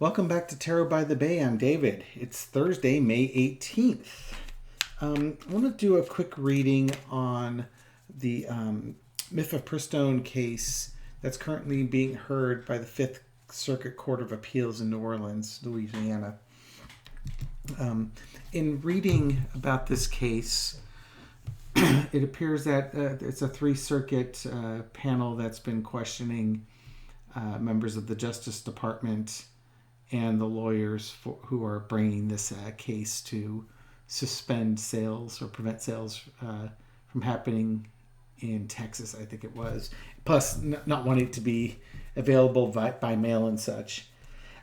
Welcome back to Tarot by the Bay. I'm David. It's Thursday, May 18th. I want to do a quick reading on the Mifepristone case that's currently being heard by the Fifth Circuit Court of Appeals in New Orleans, Louisiana. In reading about this case, it appears that it's a three-circuit panel that's been questioning members of the Justice Department and the lawyers who are bringing this case to suspend sales or prevent sales from happening in Texas, I think it was. Plus, not wanting it to be available by mail and such.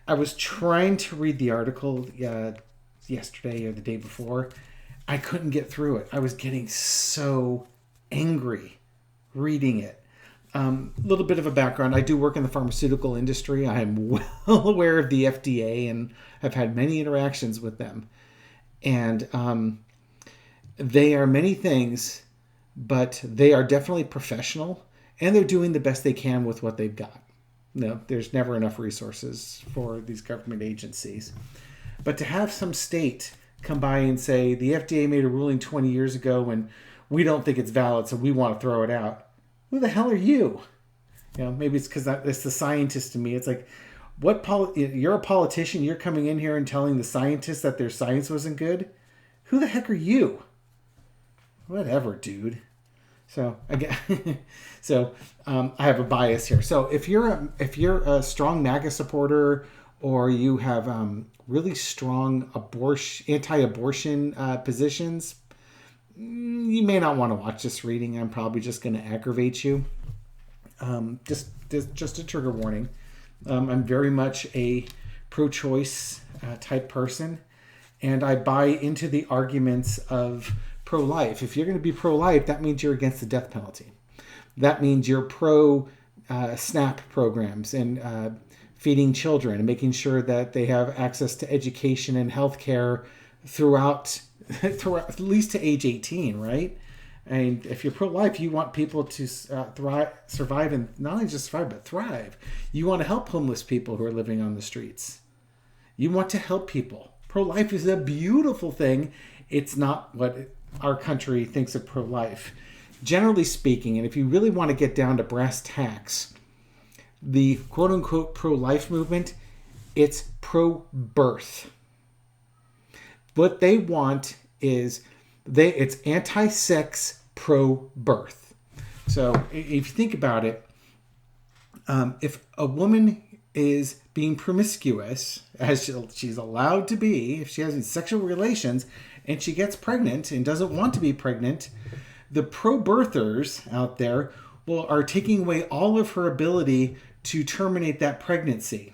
I was trying to read the article yesterday or the day before. I couldn't get through it. I was getting so angry reading it. A little bit of a background. I do work in the pharmaceutical industry. I am well aware of the FDA and have had many interactions with them. And they are many things, but they are definitely professional, and they're doing the best they can with what they've got. No, there's never enough resources for these government agencies. But to have some state come by and say, the FDA made a ruling 20 years ago and we don't think it's valid, so we want to throw it out. Who the hell are you? You know, maybe it's because it's the scientist to me. It's like, you're a politician. You're coming in here and telling the scientists that their science wasn't good. Who the heck are you? Whatever, dude. So again, I have a bias here. So if you're a strong MAGA supporter, or you have really strong anti-abortion positions, you may not want to watch this reading. I'm probably just going to aggravate you. Just a trigger warning. I'm very much a pro-choice type person, and I buy into the arguments of pro-life. If you're going to be pro-life, that means you're against the death penalty. That means you're pro SNAP programs and feeding children and making sure that they have access to education and healthcare throughout at least to age 18, right? And if you're pro-life, you want people to survive, and not only just survive, but thrive. You want to help homeless people who are living on the streets. You want to help people. Pro-life is a beautiful thing. It's not what our country thinks of pro-life. Generally speaking, and if you really want to get down to brass tacks, the quote-unquote pro-life movement, it's pro-birth. What they want is it's anti-sex, pro-birth. So if you think about it, if a woman is being promiscuous, as she's allowed to be, if she has sexual relations and she gets pregnant and doesn't want to be pregnant, the pro-birthers out there are taking away all of her ability to terminate that pregnancy.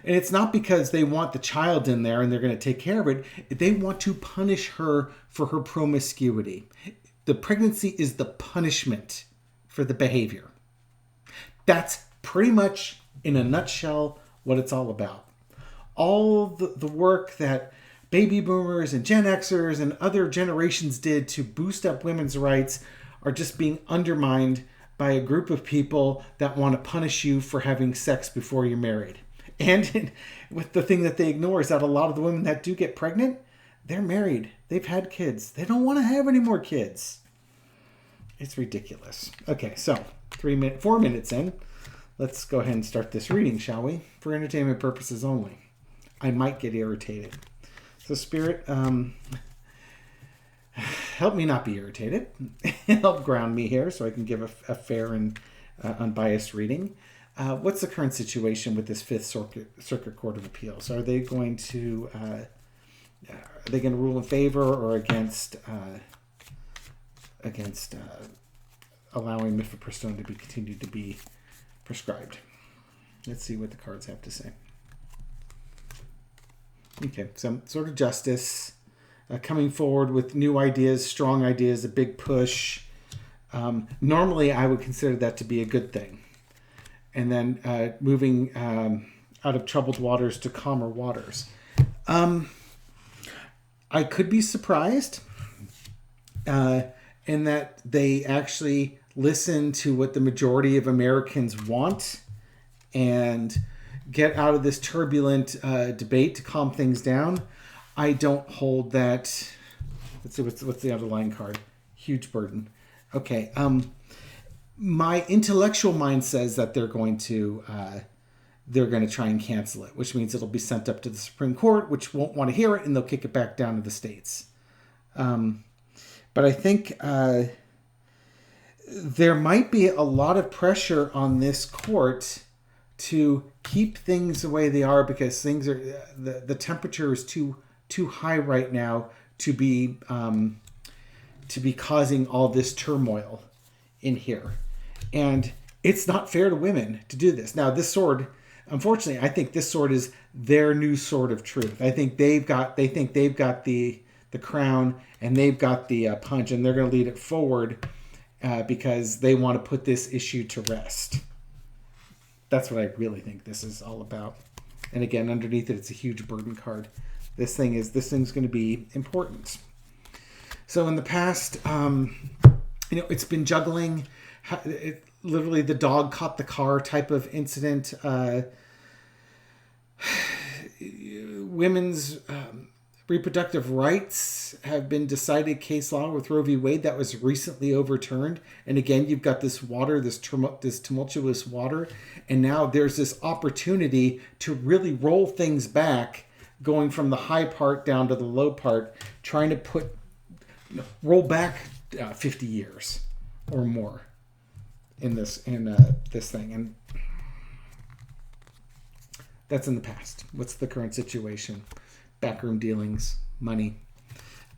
And it's not because they want the child in there and they're going to take care of it. They want to punish her for her promiscuity. The pregnancy is the punishment for the behavior. That's pretty much, in a nutshell, what it's all about. All the work that baby boomers and Gen Xers and other generations did to boost up women's rights are just being undermined by a group of people that want to punish you for having sex before you're married. And with the thing that they ignore is that a lot of the women that do get pregnant, they're married. They've had kids. They don't want to have any more kids. It's ridiculous. Okay, so 4 minutes in. Let's go ahead and start this reading, shall we? For entertainment purposes only. I might get irritated. So Spirit, help me not be irritated. Help ground me here so I can give a fair and unbiased reading. What's the current situation with this Fifth Circuit Court of Appeals? Are they going to rule in favor or against allowing Mifepristone to be continued to be prescribed? Let's see what the cards have to say. Okay, some sort of justice, coming forward with new ideas, strong ideas, a big push. Normally, I would consider that to be a good thing. And then moving out of troubled waters to calmer waters. I could be surprised in that they actually listen to what the majority of Americans want and get out of this turbulent debate to calm things down. I don't hold that. Let's see, what's the underlying card? Huge burden. Okay. My intellectual mind says that they're going to try and cancel it, which means it'll be sent up to the Supreme Court, which won't want to hear it, and they'll kick it back down to the states. But I think there might be a lot of pressure on this court to keep things the way they are, because things are the temperature is too high right now to be causing all this turmoil in here. And it's not fair to women to do this. Now, this sword, unfortunately, I think this sword is their new sword of truth. I think they think they've got the crown, and they've got the punch, and they're going to lead it forward because they want to put this issue to rest. That's what I really think this is all about. And again, underneath it, it's a huge burden card. This thing's going to be important. So in the past, it's been juggling. Literally, the dog caught the car type of incident. Women's reproductive rights have been decided case law with Roe v. Wade that was recently overturned. And again, you've got this water, this tumultuous water. And now there's this opportunity to really roll things back, going from the high part down to the low part, trying to roll back 50 years or more in this thing. And that's in the past. What's the current situation? Backroom dealings, money.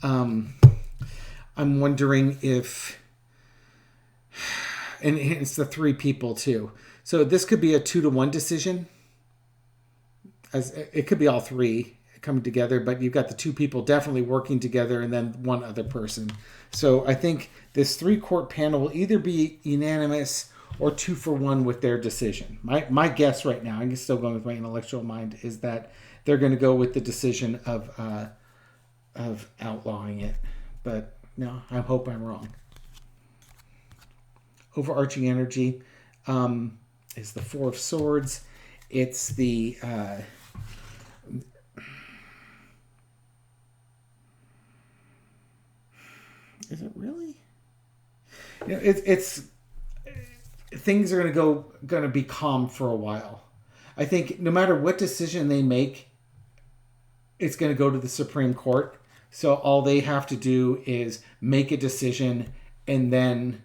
I'm wondering if, and it's the three people too. So this could be a 2-to-1 decision. As it could be all three coming together, but you've got the two people definitely working together, and then one other person. So I think this 3-court panel will either be unanimous or 2-for-1 with their decision. My guess right now, I'm still going with my intellectual mind, is that they're going to go with the decision of outlawing it. But no, I hope I'm wrong. Overarching energy is the 4 of Swords. It's the is it really? It's things are going to be calm for a while. I think no matter what decision they make, it's going to go to the Supreme Court. So all they have to do is make a decision, and then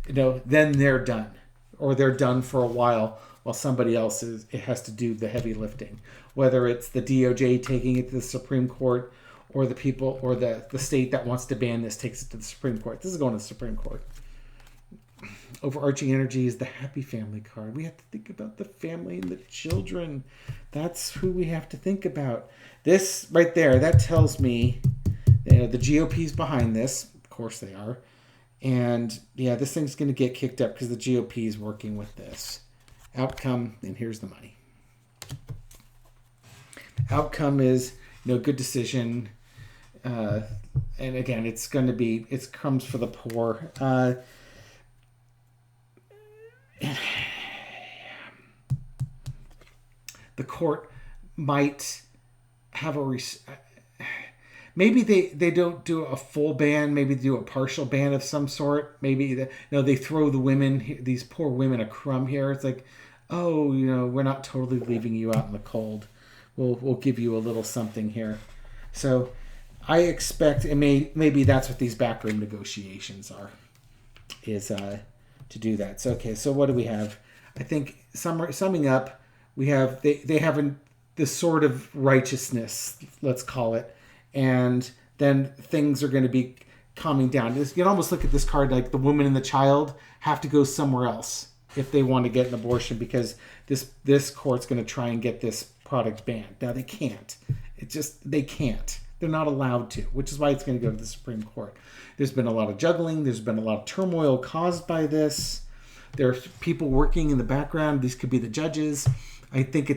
they're done, or they're done for a while somebody else has to do the heavy lifting. Whether it's the DOJ taking it to the Supreme Court, or the people, or the state that wants to ban this takes it to the Supreme Court. This is going to the Supreme Court. Overarching energy is the happy family card. We have to think about the family and the children. That's who we have to think about. This right there, that tells me the GOP's behind this. Of course they are. And yeah, this thing's going to get kicked up because the GOP is working with this. Outcome, and here's the money. Outcome is good decision. And again, it's crumbs for the poor. The court might have maybe they don't do a full ban, maybe they do a partial ban of some sort. Maybe they throw these poor women a crumb here. It's like, we're not totally leaving you out in the cold. We'll give you a little something here. So I expect, and maybe that's what these backroom negotiations are, is to do that. So okay, so what do we have? I think summing up, we have they have the sword of righteousness, let's call it, and then things are going to be calming down. You can almost look at this card like the woman and the child have to go somewhere else if they want to get an abortion, because this court's going to try and get this product banned. Now they can't. They can't. They're not allowed to, which is why it's going to go to the Supreme Court. There's been a lot of juggling. There's been a lot of turmoil caused by this. There's people working in the background. These could be the judges. I think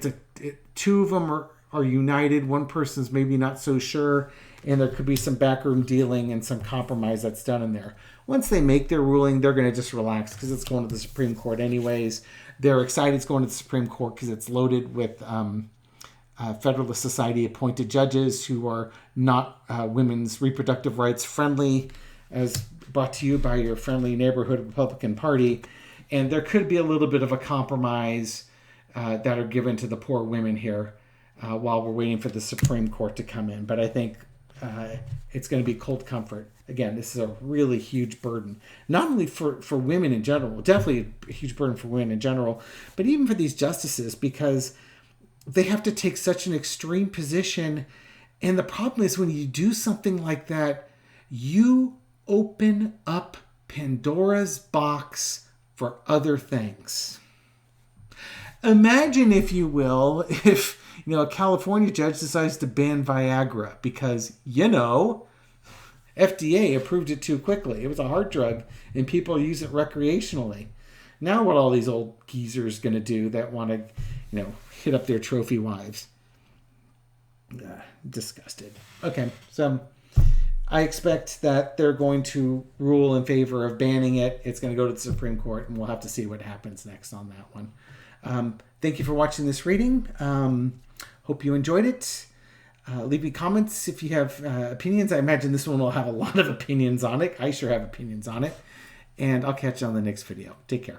two of them are united. One person's maybe not so sure, and there could be some backroom dealing and some compromise that's done in there. Once they make their ruling, they're going to just relax because it's going to the Supreme Court anyways. They're excited it's going to the Supreme Court because it's loaded with Federalist Society appointed judges who are not women's reproductive rights friendly, as brought to you by your friendly neighborhood Republican Party. And there could be a little bit of a compromise that are given to the poor women here while we're waiting for the Supreme Court to come in. But I think it's going to be cold comfort. Again, this is a really huge burden, not only for women in general, definitely a huge burden for women in general, but even for these justices, because they have to take such an extreme position. And the problem is when you do something like that, you open up Pandora's box for other things. Imagine, if you will, if a California judge decides to ban Viagra because, FDA approved it too quickly. It was a heart drug and people use it recreationally. Now what all these old geezers going to do that want to, hit up their trophy wives? Disgusted. Okay, so I expect that they're going to rule in favor of banning it. It's going to go to the Supreme Court, and we'll have to see what happens next on that one. Thank you for watching this reading. Hope you enjoyed it. Leave me comments if you have opinions. I imagine this one will have a lot of opinions on it. I sure have opinions on it. And I'll catch you on the next video. Take care.